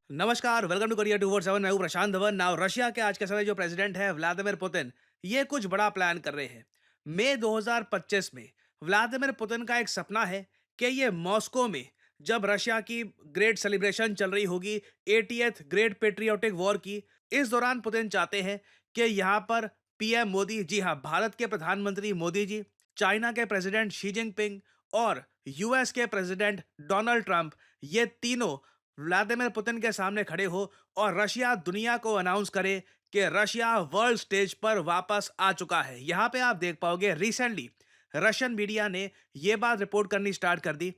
नमस्कार, welcome to Korea 247। मैं हूं प्रशांत धवन। नाउ रशिया के आज के समय जो प्रेसिडेंट है व्लादिमीर पुतिन, ये कुछ बड़ा प्लान कर रहे हैं। मई 2025 में व्लादिमीर पुतिन का एक सपना है कि ये मॉस्को में जब रशिया की ग्रेट सेलिब्रेशन चल रही होगी 80th ग्रेट पेट्रियोटिक वॉर की, इस दौरान पुतिन चाहते हैं कि यहाँ पर पीएम मोदी, जी हाँ, भारत के प्रधानमंत्री मोदी जी, चाइना के प्रेसिडेंट शी जिनपिंग और यूएस के प्रेसिडेंट डोनाल्ड ट्रंप, ये तीनों व्लादिमीर पुतिन के सामने खड़े हो और रशिया दुनिया को अनाउंस करे कि रशिया वर्ल्ड स्टेज पर वापस आ चुका है। यहाँ पे आप देख पाओगे रिसेंटली रशियन मीडिया ने ये बात रिपोर्ट करनी स्टार्ट कर दी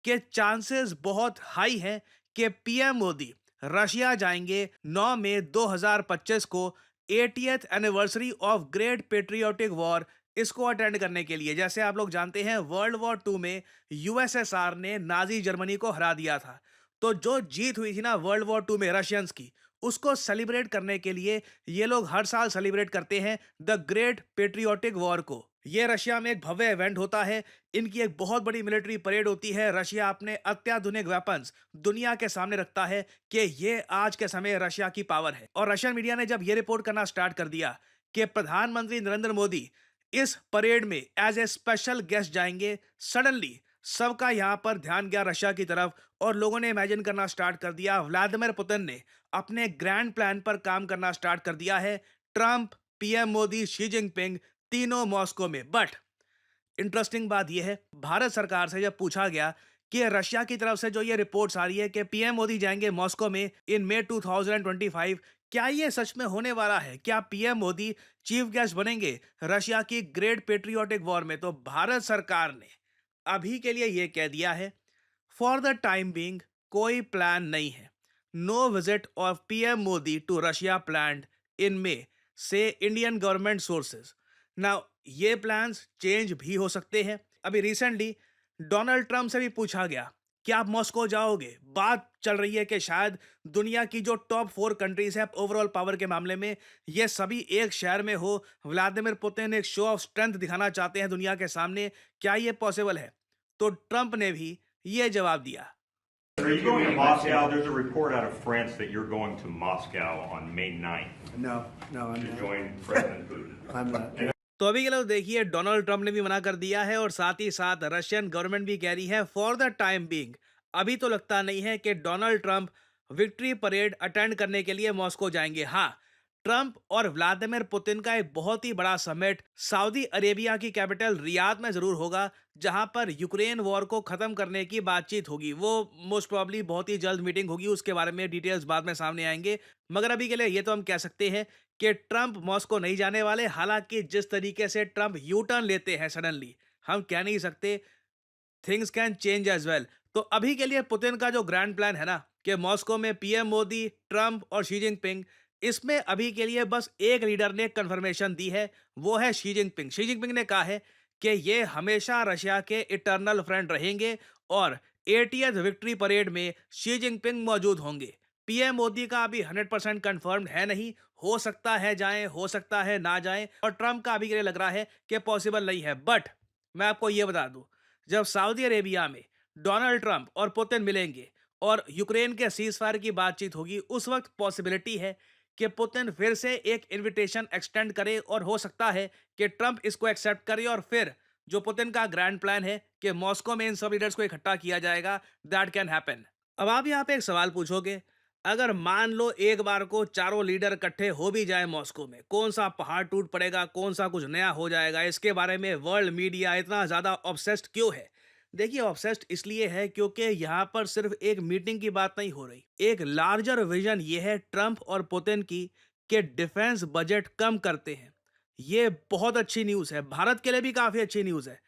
कि चांसेस बहुत हाई हैं कि पीएम मोदी रशिया जाएंगे 9 मई 2025 को 80th anniversary of great patriotic war, इसको अटेंड करने के लिए। जैसे आप लोग जानते हैं वर्ल्ड वॉर 2 में यूएसएसआर ने नाजी जर्मनी को हरा दिया था। तो जो जीत हुई थी ना वर्ल्ड वॉर 2 में रशियंस की, उसको सेलिब्रेट करने के लिए ये लोग हर साल सेलिब्रेट करते हैं द ग्रेट पेट्रियोटिक वॉर को। ये रशिया में एक भव्य इवेंट होता है। इनकी एक बहुत बड़ी मिलिट्री परेड होती है। रशिया अपने अत्याधुनिक वेपन्स दुनिया के सामने रखता है कि ये आज के समय रशिया की पावर है। और रशियन मीडिया ने जब ये रिपोर्ट करना स्टार्ट कर दिया कि प्रधानमंत्री नरेंद्र मोदी इस परेड में एज ए स्पेशल गेस्ट जाएंगे, सडनली सबका यहां पर ध्यान गया रशिया की तरफ और लोगों ने इमेजिन करना स्टार्ट कर दिया व्लादिमीर पुतिन ने अपने ग्रैंड प्लान पर काम करना स्टार्ट कर दिया है। Trump, PM Modi, Xi Jinping, तीनों मॉस्को में। बट इंटरेस्टिंग बात यह है, भारत सरकार से जब पूछा गया कि रशिया की तरफ से जो ये रिपोर्ट्स आ रही है कि पीएम मोदी जाएंगे मॉस्को में इन मई 2025, क्या ये सच में होने वाला है? क्या पीएम मोदी चीफ गेस्ट बनेंगे रशिया की ग्रेट पेट्रियोटिक वॉर में? तो भारत सरकार ने अभी के लिए ये कह दिया है, फॉर द टाइम बीइंग कोई प्लान नहीं है। No visit of PM Modi to Russia planned in May, say Indian government sources. Now ये प्लान्स चेंज भी हो सकते हैं। अभी रिसेंटली डोनाल्ड ट्रंप से भी पूछा गया कि आप मॉस्को जाओगे। बात चल रही है कि शायद दुनिया की जो टॉप 4 कंट्रीज है ओवरऑल पावर के मामले में, ये सभी एक शहर में हो। व्लादिमीर पुतिन एक शो ऑफ स्ट्रेंथ दिखाना चाहते हैं दुनिया के सामने। क्या ये पॉसिबल है? तो ट्रंप ने भी ये जवाब दिया। Are you going to Moscow? There's a report out of France that you're going to Moscow on May 9th No, no, I'm to not. join President Putin. I'm not. तो अभी के लिए देखिए डोनाल्ड ट्रंप ने भी मना कर दिया है और साथ ही साथ रशियन गवर्नमेंट भी कह रही है फॉर द टाइम बीइंग अभी तो लगता नहीं है कि Donald Trump victory parade attend करने के लिए मॉस्को जाएंगे। हाँ, ट्रंप और व्लादिमीर पुतिन का एक बहुत ही बड़ा समिट सऊदी अरेबिया की कैपिटल रियाद में जरूर होगा, जहां पर यूक्रेन वॉर को खत्म करने की बातचीत होगी। वो मोस्ट प्रॉब्ली बहुत ही जल्द मीटिंग होगी, उसके बारे में डिटेल्स बाद में सामने आएंगे। मगर अभी के लिए ये तो हम कह सकते हैं कि ट्रंप मॉस्को नहीं जाने वाले। हालांकि जिस तरीके से ट्रंप यू टर्न लेते हैं सडनली, हम कह नहीं सकते, things can change as well. तो अभी के लिए पुतिन का जो ग्रैंड प्लान है ना कि मॉस्को में पीएम मोदी, ट्रंप और शी जिनपिंग, इसमें अभी के लिए बस एक लीडर ने कंफर्मेशन दी है, वो है शी जिनपिंग। शी जिनपिंग ने कहा है कि ये हमेशा रशिया के इटर्नल फ्रेंड रहेंगे और 80th विक्ट्री परेड में शी जिनपिंग मौजूद होंगे। पीएम मोदी का अभी 100% कंफर्म्ड है नहीं, हो सकता है जाएं, हो सकता है ना जाएं। और ट्रंप का अभी के लिए लग रहा है कि पॉसिबल नहीं है। बट मैं आपको ये बता दूं, जब सऊदी अरेबिया में डोनाल्ड ट्रंप और पुतिन मिलेंगे और यूक्रेन के सीज फायर की बातचीत होगी, उस वक्त पॉसिबिलिटी है कि पुतिन फिर से एक इनविटेशन एक्सटेंड करे और हो सकता है कि ट्रंप इसको एक्सेप्ट करे और फिर जो पुतिन का ग्रैंड प्लान है कि मॉस्को में इन सब लीडर्स को इकट्ठा किया जाएगा, दैट कैन हैपन। अब आप यहाँ पे एक सवाल पूछोगे, अगर मान लो एक बार को चारों लीडर इकट्ठे हो भी जाए मॉस्को में, कौन सा पहाड़ टूट पड़ेगा, कौन सा कुछ नया हो जाएगा? इसके बारे में वर्ल्ड मीडिया इतना ज्यादा ऑब्सेस्ड क्यों है? देखिए, ऑब्सेस्ड इसलिए है क्योंकि यहाँ पर सिर्फ एक मीटिंग की बात नहीं हो रही। एक लार्जर विजन ये है ट्रंप और पुतिन की कि डिफेंस बजट कम करते हैं। ये बहुत अच्छी न्यूज़ है, भारत के लिए भी काफ़ी अच्छी न्यूज़ है।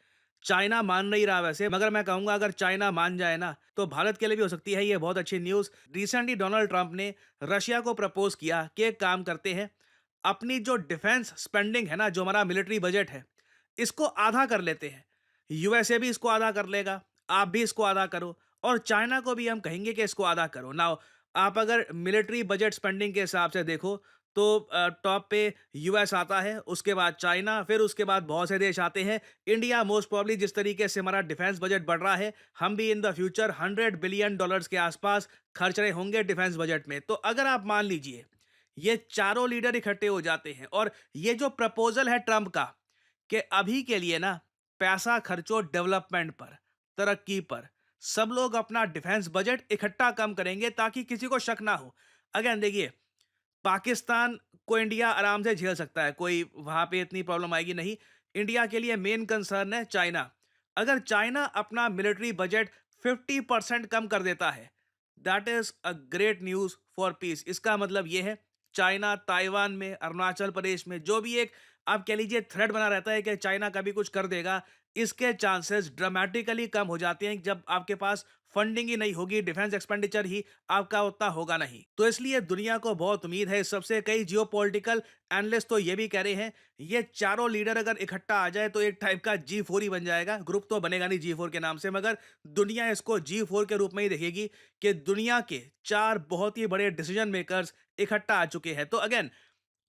चाइना मान नहीं रहा वैसे, मगर मैं कहूँगा अगर चाइना मान जाए ना, तो भारत के लिए भी हो सकती है ये बहुत अच्छी न्यूज़। रिसेंटली डोनाल्ड ट्रंप ने रशिया को प्रपोज किया कि एक काम करते हैं, अपनी जो डिफेंस स्पेंडिंग है ना, जो हमारा मिलिट्री बजट है, इसको आधा कर लेते हैं। यूएसए भी इसको आधा कर लेगा, आप भी इसको आधा करो और चाइना को भी हम कहेंगे कि इसको आधा करो। नाउ आप अगर मिलिट्री बजट स्पेंडिंग के हिसाब से देखो, तो टॉप पे यूएस आता है, उसके बाद चाइना, फिर उसके बाद बहुत से देश आते हैं। इंडिया मोस्ट प्रोबेबली जिस तरीके से हमारा डिफेंस बजट बढ़ रहा है, हम भी इन द फ्यूचर $100 बिलियन के आसपास खर्च रहे होंगे डिफेंस बजट में। तो अगर आप मान लीजिए ये चारों लीडर इकट्ठे हो जाते हैं और ये जो प्रपोजल है ट्रंप का कि अभी के लिए ना पैसा खर्चो डेवलपमेंट पर, तरक्की पर, सब लोग अपना डिफेंस बजट इकट्ठा कम करेंगे ताकि किसी को शक ना हो। अगेन देखिए, पाकिस्तान को इंडिया आराम से झेल सकता है, कोई वहां पे इतनी प्रॉब्लम आएगी नहीं। इंडिया के लिए मेन कंसर्न है चाइना। अगर चाइना अपना मिलिट्री बजट 50% कम कर देता है, that is a great news for piece. इसका मतलब ये है चाइना ताइवान में, अरुणाचल प्रदेश में जो भी एक आप कह लीजिए थ्रेट बना रहता है कि चाइना कभी कुछ कर देगा, इसके चांसेस ड्रामेटिकली कम हो जाते हैं जब आपके पास फंडिंग ही नहीं होगी, डिफेंस एक्सपेंडिचर ही आपका उतना होगा नहीं। तो इसलिए दुनिया को बहुत उम्मीद है इस सबसे। कई जियोपॉलिटिकल एनालिस्ट तो ये भी कह रहे हैं ये चारों लीडर अगर इकट्ठा आ जाए तो एक टाइप का G4 ही बन जाएगा। ग्रुप तो बनेगा नहीं G4 के नाम से, मगर दुनिया इसको G4 के रूप में ही देखेगी कि दुनिया के चार बहुत ही बड़े डिसीजन मेकर्स इकट्ठा आ चुके हैं। तो अगेन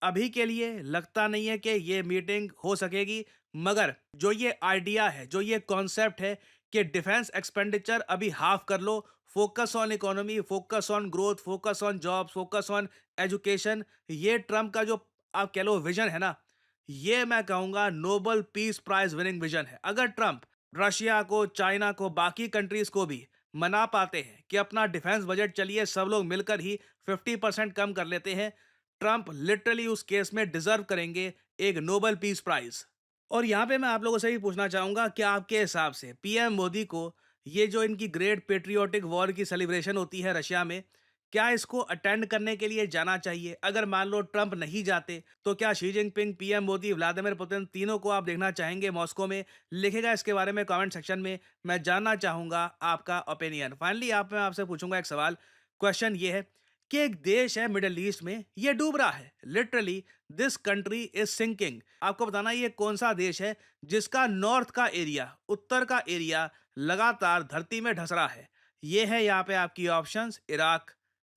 अभी के लिए लगता नहीं है कि ये मीटिंग हो सकेगी, मगर जो ये आइडिया है, जो ये कॉन्सेप्ट है कि डिफेंस एक्सपेंडिचर अभी हाफ कर लो, focus on economy, focus on growth, focus on jobs, focus on education, ये ट्रम्प का जो आप कह लो विजन है ना, ये मैं कहूंगा Nobel peace prize winning vision है। अगर ट्रम्प रशिया को, चाइना को, बाकी कंट्रीज को भी मना पाते हैं कि अपना डिफेंस बजट चलिए सब लोग मिलकर ही 50% कम कर लेते हैं, ट्रंप लिटरली उस केस में डिजर्व करेंगे एक नोबेल पीस प्राइज। और यहाँ पे मैं आप लोगों से भी पूछना चाहूंगा कि आपके हिसाब से पीएम मोदी को ये जो इनकी ग्रेट पेट्रियोटिक वॉर की सेलिब्रेशन होती है रशिया में, क्या इसको अटेंड करने के लिए जाना चाहिए? अगर मान लो ट्रंप नहीं जाते तो क्या Xi Jinping, PM Modi, Vladimir Putin तीनों को आप देखना चाहेंगे मॉस्को में? लिखेगा इसके बारे में कमेंट सेक्शन में, मैं जानना चाहूंगा आपका ओपिनियन। फाइनली मैं आपसे पूछूंगा एक सवाल। क्वेश्चन ये है कि एक देश है मिडिल ईस्ट में, ये डूब रहा है, literally this country is sinking. आपको बताना ये कौन सा देश है जिसका नॉर्थ का एरिया, उत्तर का एरिया लगातार धरती में ढस रहा है। ये है यहाँ पे आपकी ऑप्शंस, इराक,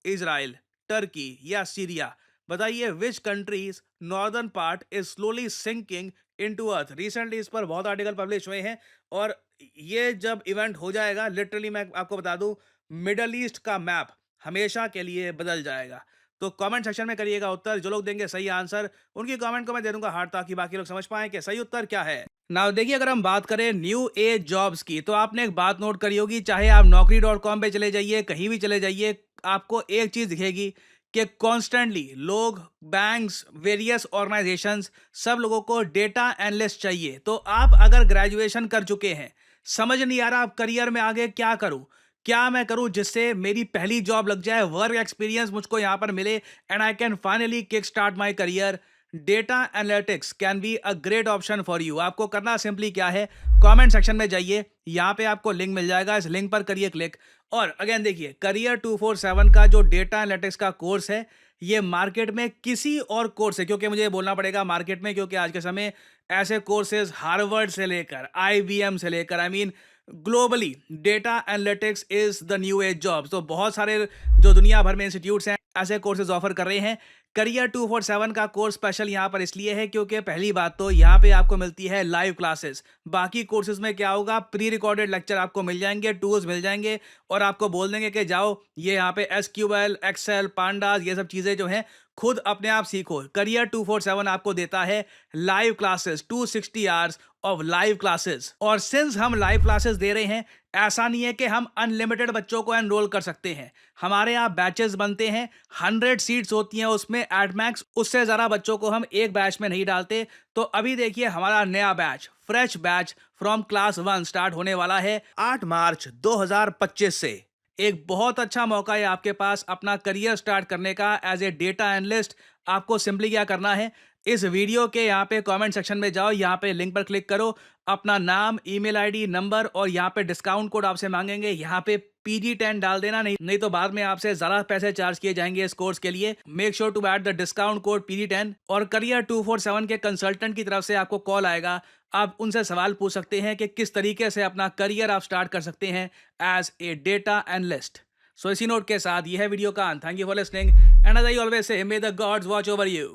इजराइल, टर्की या सीरिया। बताइए which countries northern part is slowly sinking into earth. Recently इस पर बहुत आर्टिकल पब्लिश हुए हैं और ये जब इवेंट हो जाएगा, लिटरली मैं आपको बता दूं, मिडल ईस्ट का मैप हमेशा के लिए बदल जाएगा। तो कमेंट सेक्शन में करिएगा उत्तर। जो लोग देंगे सही आंसर, उनकी कमेंट को मैं दे दूंगा हार्ट, ताकि बाकी लोग समझ पाएं कि सही उत्तर क्या है। नाउ देखिए, अगर हम बात करें न्यू एज जॉब्स की, तो आपने एक बात नोट करी होगी, चाहे आप naukri.com पे चले जाइए, कहीं भी चले जाइए, आपको एक चीज दिखेगी कि कॉन्स्टेंटली लोग, बैंक्स, वेरियस ऑर्गेनाइजेशंस, सब लोगों को डेटा एनालिस्ट चाहिए। तो आप अगर ग्रेजुएशन कर चुके हैं, समझ नहीं आ रहा आप करियर में आगे क्या करूं, क्या मैं करूं जिससे मेरी पहली जॉब लग जाए, वर्क एक्सपीरियंस मुझको यहां पर मिले and I can finally kick start my career, data analytics can be a great option for you. आपको करना सिंपली क्या है, कमेंट सेक्शन में जाइए, यहाँ पे आपको लिंक मिल जाएगा, इस लिंक पर करिए क्लिक। और अगेन देखिए, करियर 247 का जो डेटा एनालिटिक्स का कोर्स है, ये मार्केट में किसी और कोर्स से, क्योंकि मुझे बोलना पड़ेगा मार्केट में, क्योंकि आज के समय ऐसे कोर्सेज हार्वर्ड से लेकर आईबीएम से लेकर, I mean globally data analytics is the new age job. तो बहुत सारे जो दुनिया भर में इंस्टीट्यूट्स हैं ऐसे कोर्सेज ऑफर कर रहे हैं। करियर 247 का कोर्स स्पेशल यहाँ पर इसलिए है क्योंकि पहली बात तो यहाँ पे आपको मिलती है लाइव क्लासेस। बाकी कोर्सेज में क्या होगा, प्री रिकॉर्डेड लेक्चर आपको मिल जाएंगे, टूल्स मिल जाएंगे और आपको बोल देंगे कि जाओ ये यहाँ पे एसक्यूएल, एक्सेल, पांडास, ये सब चीजें जो हैं खुद अपने आप सीखो। करियर 247 आपको देता है live classes, 260 hours of live classes. और सिंस हम लाइव क्लासेस दे रहे हैं, ऐसा नहीं है कि हम अनलिमिटेड बच्चों को एनरोल कर सकते हैं। हमारे यहाँ बैचेस बनते हैं, 100 सीट्स होती हैं उसमें एट मैक्स, उससे ज़्यादा बच्चों को हम एक बैच में नहीं डालते। तो अभी देखिए हमारा नया batch, fresh batch from class 1 start होने वाला है 8 मार्च 2025 से। एक बहुत अच्छा मौका है आपके पास अपना करियर स्टार्ट करने का एज ए डेटा एनालिस्ट। आपको सिंपली क्या करना है, इस वीडियो के यहाँ पे कमेंट सेक्शन में जाओ, यहाँ पे लिंक पर क्लिक करो, अपना नाम, ईमेल आईडी, नंबर और यहाँ पे डिस्काउंट कोड आपसे मांगेंगे, यहाँ पे PG10 डाल देना, नहीं तो बाद में आपसे ज़्यादा पैसे चार्ज किए जाएंगे इस कोर्स के लिए। Make sure to add the discount code PG10। और करियर 247 के कंसल्टेंट की तरफ से आपको कॉल आएगा, आप उनसे सवाल पूछ सकते हैं कि किस तरीके से अपना करियर आप स्टार्ट कर सकते हैं as a data analyst. So इसी नोट के साथ ये है वीडियो का अंत। Thank you for listening and as I always say may the gods watch over you.